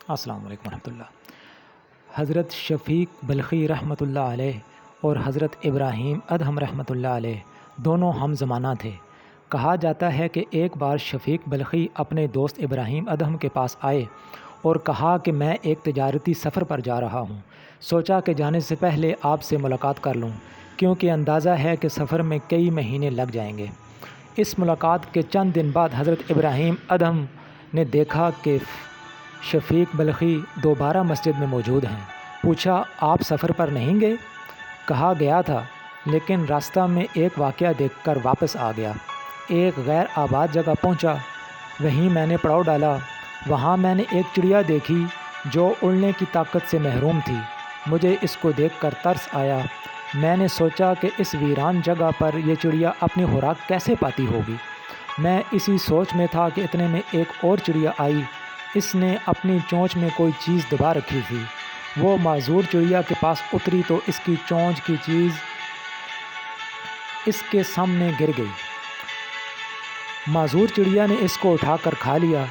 السلام علیکم ورحمۃ اللہ۔ حضرت شفیق بلخی رحمۃ اللہ علیہ اور حضرت ابراہیم ادہم رحمۃ اللہ علیہ دونوں ہم زمانہ تھے۔ کہا جاتا ہے کہ ایک بار شفیق بلخی اپنے دوست ابراہیم ادہم کے پاس آئے اور کہا کہ میں ایک تجارتی سفر پر جا رہا ہوں، سوچا کہ جانے سے پہلے آپ سے ملاقات کر لوں کیونکہ اندازہ ہے کہ سفر میں کئی مہینے لگ جائیں گے۔ اس ملاقات کے چند دن بعد حضرت ابراہیم ادہم نے دیکھا کہ شفیق بلخی دوبارہ مسجد میں موجود ہیں۔ پوچھا، آپ سفر پر نہیں گئے؟ کہا گیا تھا، لیکن راستہ میں ایک واقعہ دیکھ کر واپس آ گیا۔ ایک غیر آباد جگہ پہنچا، وہیں میں نے پڑاؤ ڈالا۔ وہاں میں نے ایک چڑیا دیکھی جو اڑنے کی طاقت سے محروم تھی۔ مجھے اس کو دیکھ کر ترس آیا۔ میں نے سوچا کہ اس ویران جگہ پر یہ چڑیا اپنی خوراک کیسے پاتی ہوگی۔ میں اسی سوچ میں تھا کہ اتنے میں ایک اور چڑیا آئی۔ اس نے اپنی چونچ میں کوئی چیز دبا رکھی تھی۔ وہ معذور چڑیا کے پاس اتری تو اس کی چونچ کی چیز اس کے سامنے گر گئی۔ معذور چڑیا نے اس کو اٹھا کر کھا لیا۔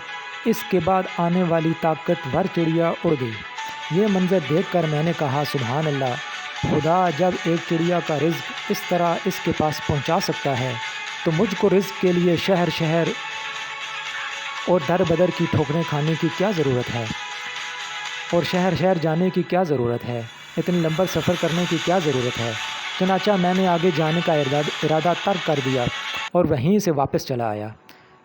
اس کے بعد آنے والی طاقتور چڑیا اڑ گئی۔ یہ منظر دیکھ کر میں نے کہا، سبحان اللہ، خدا جب ایک چڑیا کا رزق اس طرح اس کے پاس پہنچا سکتا ہے تو مجھ کو رزق کے لیے شہر شہر اور در بدر کی ٹھوکریں کھانے کی کیا ضرورت ہے، اور شہر شہر جانے کی کیا ضرورت ہے، اتنے لمبا سفر کرنے کی کیا ضرورت ہے۔ چنانچہ میں نے آگے جانے کا ارادہ ترک کر دیا اور وہیں سے واپس چلا آیا۔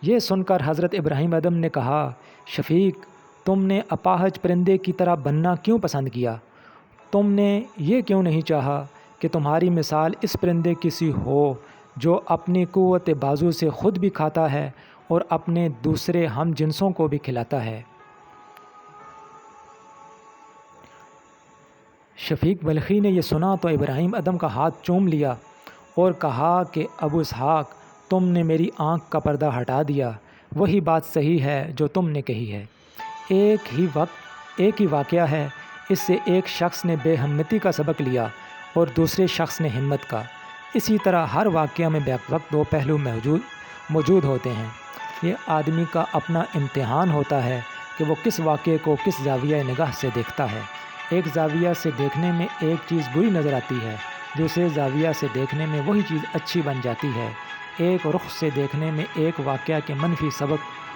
یہ سن کر حضرت ابراہیم ادہم نے کہا، شفیق، تم نے اپاہج پرندے کی طرح بننا کیوں پسند کیا؟ تم نے یہ کیوں نہیں چاہا کہ تمہاری مثال اس پرندے کی سی ہو جو اپنی قوت بازو سے خود بھی کھاتا ہے اور اپنے دوسرے ہم جنسوں کو بھی کھلاتا ہے؟ شفیق بلخی نے یہ سنا تو ابراہیم ادہم کا ہاتھ چوم لیا اور کہا کہ ابو اسحاق، تم نے میری آنکھ کا پردہ ہٹا دیا۔ وہی بات صحیح ہے جو تم نے کہی ہے۔ ایک ہی واقعہ ہے، اس سے ایک شخص نے بے ہمتی کا سبق لیا اور دوسرے شخص نے ہمت کا۔ اسی طرح ہر واقعہ میں بیک وقت دو پہلو موجود ہوتے ہیں۔ یہ آدمی کا اپنا امتحان ہوتا ہے کہ وہ کس واقعے کو کس زاویہ نگاہ سے دیکھتا ہے۔ ایک زاویہ سے دیکھنے میں ایک چیز بری نظر آتی ہے، دوسرے زاویہ سے دیکھنے میں وہی چیز اچھی بن جاتی ہے۔ ایک رخ سے دیکھنے میں ایک واقعہ کے منفی سبق